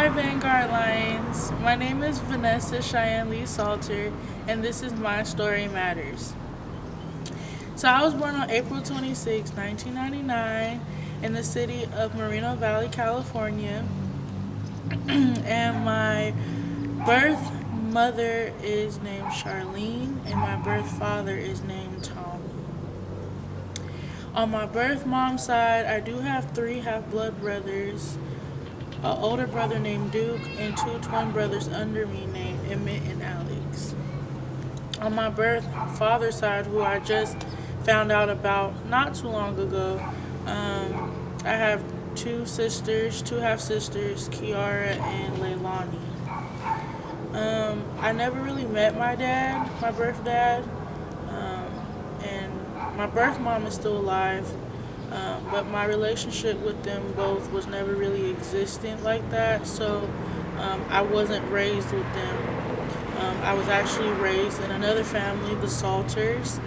Hi, Vanguard Lions. My name is Vanessa Lee Salter, and this is My Story Matters. So, I was born on April 26, 1999, in the city of Moreno Valley, California, and my birth mother is named Charlene, and my birth father is named Tommy. On my birth mom's side, I do have three half blood brothers, an older brother named Duke, and two twin brothers under me named Emmett and Alex. On my birth father's side, who I just found out about not too long ago, I have two half sisters, Kiara and Leilani. I never really met my dad, my birth dad, and my birth mom is still alive. But my relationship with them both was never really existent like that, so I wasn't raised with them. I was actually raised in another family, the Salters,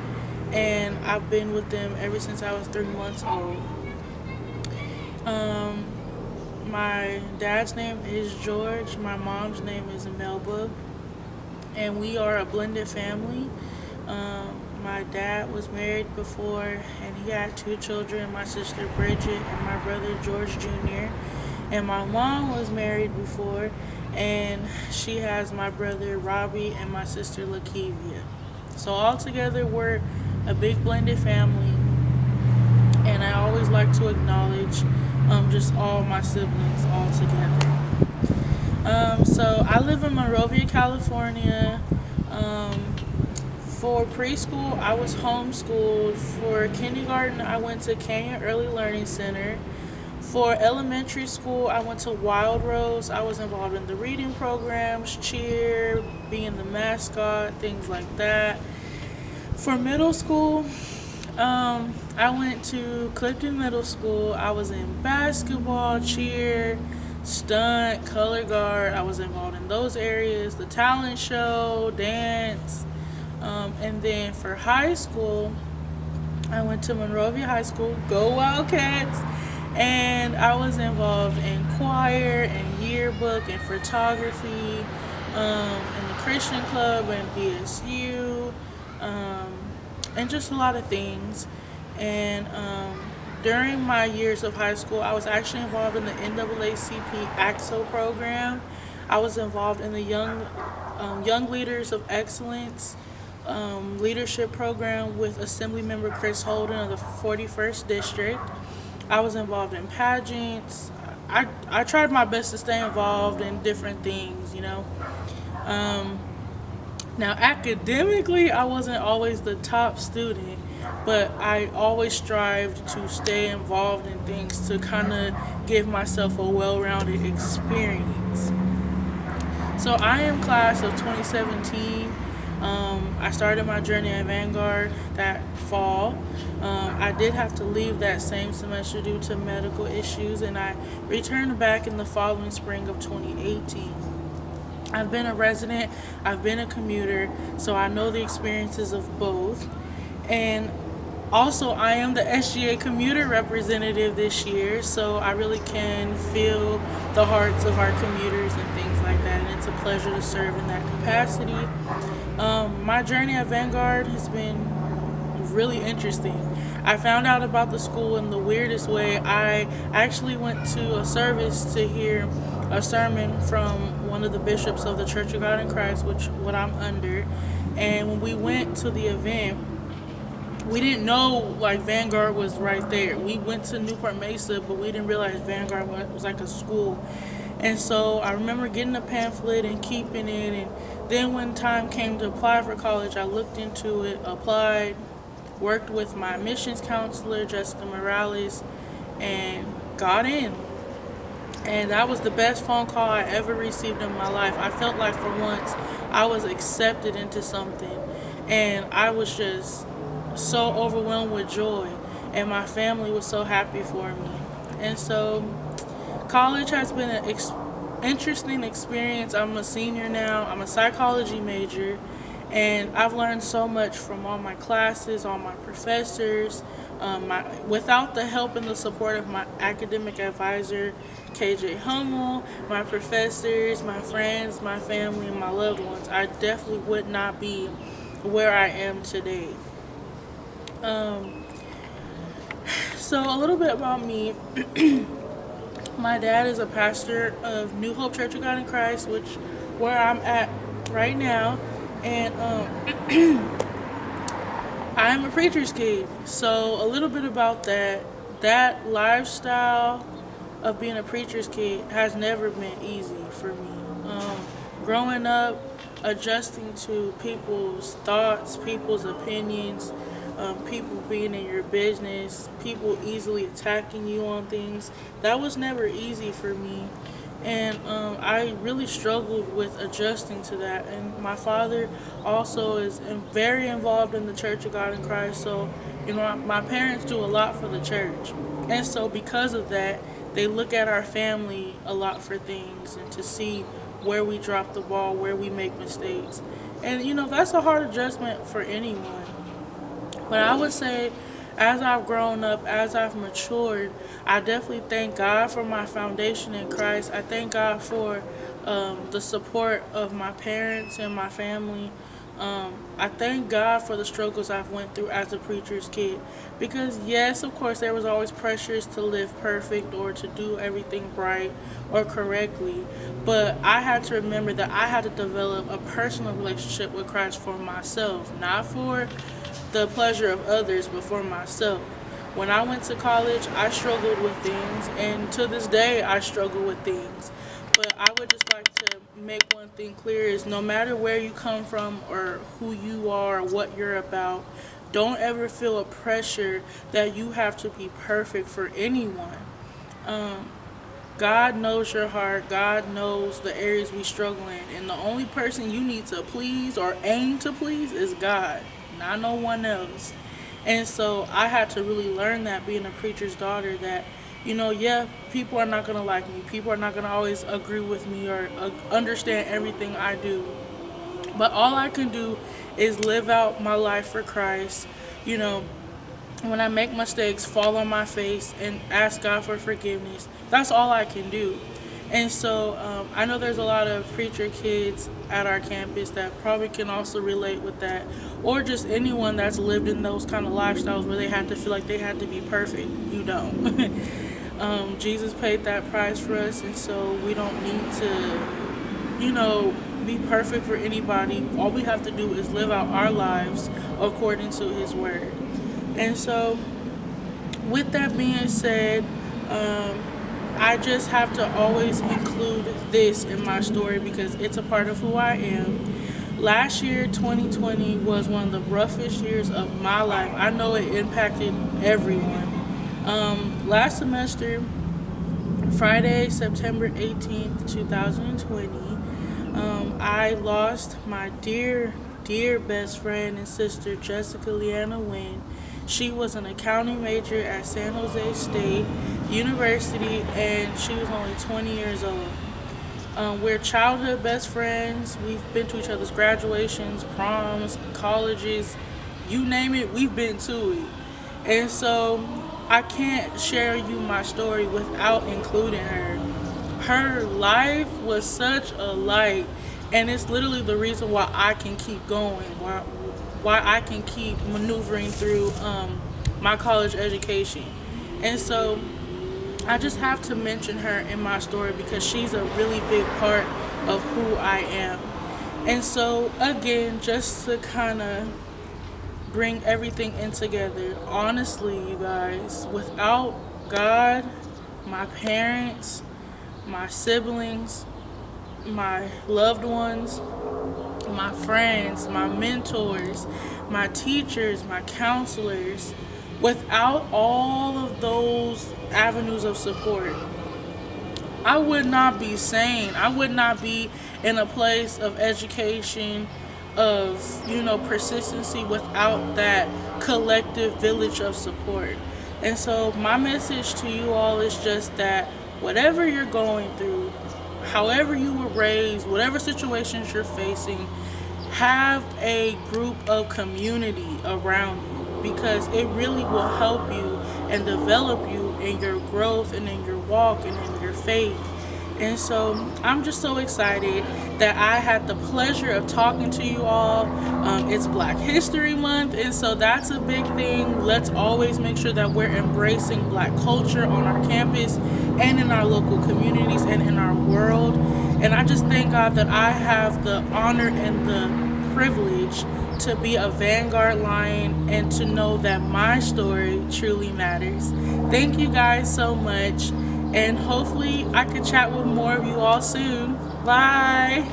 and I've been with them ever since I was 3 months old. Um, my dad's name is George, my mom's name is Melba, and we are a blended family. My dad was married before, and he had two children, my sister Bridget and my brother George Jr. And my mom was married before, and she has my brother Robbie and my sister Lakivia. So all together, we're a big blended family, and I always like to acknowledge just all my siblings all together. So I live in Monrovia, California. Um, for preschool, I was homeschooled. For kindergarten, I went to Canyon Early Learning Center. For elementary school, I went to Wild Rose. I was involved in the reading programs, cheer, being the mascot, things like that. For middle school, I went to Clifton Middle School. I was in basketball, cheer, stunt, color guard. I was involved in those areas, the talent show, dance. And then for high school, I went to Monrovia High School, go Wildcats, and I was involved in choir and yearbook and photography, in the Christian Club and BSU, um, and just a lot of things. And during my years of high school, I was actually involved in the NAACP AXO program. I was involved in the Young Leaders of Excellence leadership program with Assemblymember Chris Holden of the 41st District. I was involved in pageants. I tried my best to stay involved in different things. Um, Now, academically, I wasn't always the top student, but I always strived to stay involved in things to kind of give myself a well rounded experience. So I am class of 2017. I started my journey at Vanguard that fall. I did have to leave that same semester due to medical issues, and I returned back in the following spring of 2018. I've been a resident, I've been a commuter, so I know the experiences of both. And also, I am the SGA commuter representative this year, so I really can feel the hearts of our commuters and things like that, and it's a pleasure to serve in that capacity. My journey at Vanguard has been really interesting. I found out about the school in the weirdest way. I actually went to a service to hear a sermon from one of the bishops of the Church of God in Christ, which what I'm under. And when we went to the event, we didn't know like Vanguard was right there. We went to Newport Mesa, but we didn't realize Vanguard was like a school. And so I remember getting a pamphlet and keeping it. And then when time came to apply for college, I looked into it, applied, worked with my admissions counselor, Jessica Morales, and got in. And that was the best phone call I ever received in my life. I felt like for once I was accepted into something. And I was just so overwhelmed with joy. And my family was so happy for me. And so college has been an interesting experience. I'm a senior now, I'm a psychology major. And I've learned so much from all my classes, all my professors, Without the help and the support of my academic advisor, KJ Hummel, my professors, my friends, my family, and my loved ones, I definitely would not be where I am today. Um, so, a little bit about me. My dad is a pastor of New Hope Church of God in Christ, which where I'm at right now, and I'm a preacher's kid. So a little bit about that. That lifestyle of being a preacher's kid has never been easy for me. Um, Growing up, adjusting to people's thoughts, people's opinions, people being in your business, people easily attacking you on things, that was never easy for me. And I really struggled with adjusting to that. And my father also is very involved in the Church of God in Christ. So, my parents do a lot for the church. And so, because of that, they look at our family a lot for things and to see where we drop the ball, where we make mistakes. And, that's a hard adjustment for anyone. But I would say, as I've grown up, as I've matured, I definitely thank God for my foundation in Christ. I thank God for the support of my parents and my family. I thank God for the struggles I've went through as a preacher's kid, because yes, of course, there was always pressures to live perfect or to do everything right or correctly, but I had to remember that I had to develop a personal relationship with Christ for myself, not for the pleasure of others, but for myself. When I went to college, I struggled with things, and to this day, I struggle with things. But I would just like to make one thing clear is no matter where you come from or who you are or what you're about, don't ever feel a pressure that you have to be perfect for anyone. Um, God knows your heart. God knows the areas we struggle in. And the only person you need to please or aim to please is God, not no one else. And so I had to really learn that being a preacher's daughter that, yeah, people are not going to like me. People are not going to always agree with me or understand everything I do. But all I can do is live out my life for Christ. You know, when I make mistakes, fall on my face and ask God for forgiveness. That's all I can do. And so I know there's a lot of preacher kids at our campus that probably can also relate with that, or just anyone that's lived in those kind of lifestyles where they had to feel like they had to be perfect. You don't. Jesus paid that price for us, and so we don't need to, be perfect for anybody. All we have to do is live out our lives according to His Word. And so, with that being said, um, I just have to always include this in my story because it's a part of who I am. Last year, 2020, was one of the roughest years of my life. I know it impacted everyone. Last semester, Friday, September 18th, 2020, I lost my dear, dear best friend and sister, Jessica Leanna Wynn. She was an accounting major at San Jose State University, and she was only 20 years old. We're childhood best friends. We've been to each other's graduations, proms, colleges, you name it, we've been to it. And so I can't share you my story without including her. Her life was such a light, and it's literally the reason why I can keep going, why I can keep maneuvering through my college education. And so I just have to mention her in my story because she's a really big part of who I am. And so, again, just to kind of bring everything in together, honestly, you guys, without God, my parents, my siblings, my loved ones, my friends, my mentors, my teachers, my counselors, without all of those avenues of support, I would not be sane. I would not be in a place of education, of, persistency without that collective village of support. And so my message to you all is just that whatever you're going through, however you were raised, whatever situations you're facing, have a group of community around you because it really will help you and develop you in your growth and in your walk and in your faith. And so I'm just so excited that I had the pleasure of talking to you all. It's Black History Month, and so that's a big thing. Let's always make sure that we're embracing Black culture on our campus and in our local communities and in our world. And I just thank God that I have the honor and the privilege to be a Vanguard Lion and to know that my story truly matters. Thank you guys so much, and hopefully I can chat with more of you all soon. Bye.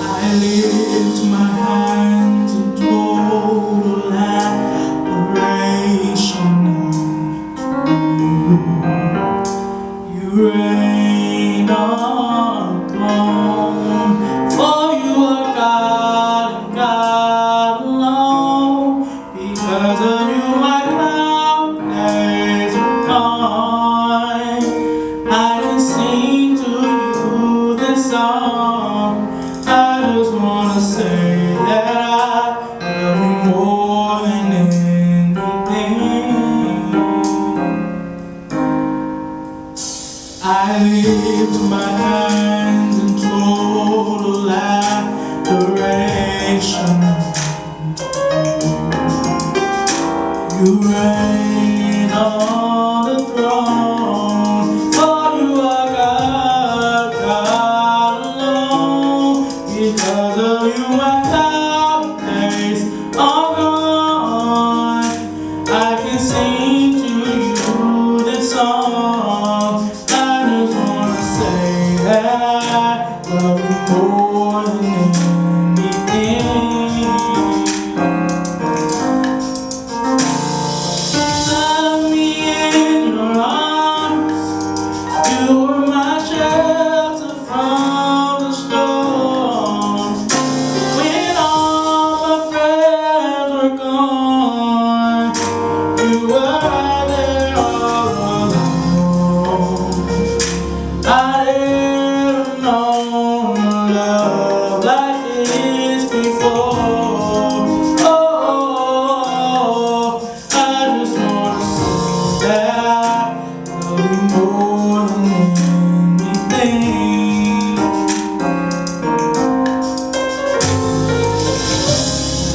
I lift my hands in total adoration of you. You reign on the throne, for you are God and God alone. Because of you, my cloud days are gone. I can sing to you this song. I just wanna say that I love you more than anything. I lift my hands in total adoration. You reign on the throne, for you are God, God alone. Because of you, my cloudy days are gone. I can sing to you this song. I just wanna say that I love you more than anything. Love me in your arms. You were my shelter from the storm. When all my friends were gone, you were there all alone. I never known a love like this before. Oh, I just wanna say that I love you more than anything.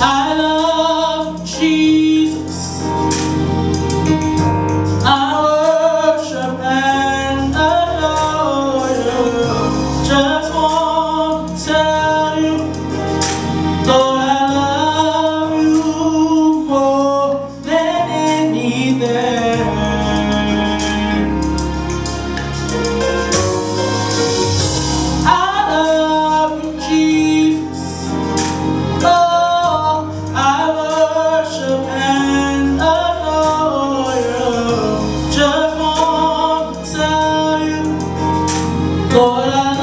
I love Jesus. I worship and adore you. Just want to tell you, Lord, I love you more than anything. I love you, Jesus. Oh, I worship and adore you. Just want to tell you, Lord, I